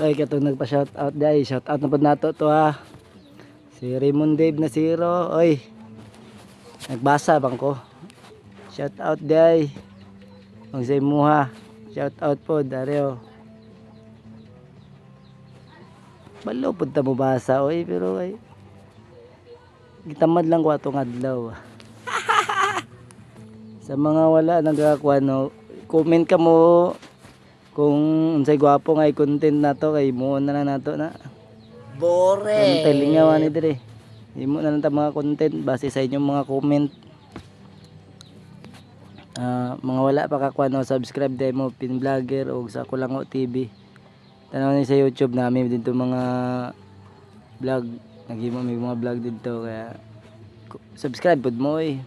Oy, katong nagpa-shout out dai. Shout out na pud nato to ha. Si Raymond Dave na zero. Oy, nagbasa bang ko. Shout out dai. Ang sa imuha. Shout out po Dario. Balo pud ta mo basa oy, pero ay gitamad lang ko atong adlaw. Sa mga wala nagakuha no, comment ka mo kung unsay gwapo nga i-content nato kay mo na lang nato na. Bore. Telingawan ni dire. Imo na lang ta mga content base sa inyong mga comment. Mga wala pa kakuha no, subscribe dahil mo Pin Vlogger o sa Kulango TV. Tanaw ni sa YouTube namin dito mga vlog. Nagimo may mga vlog dito kaya subscribe pud mo eh.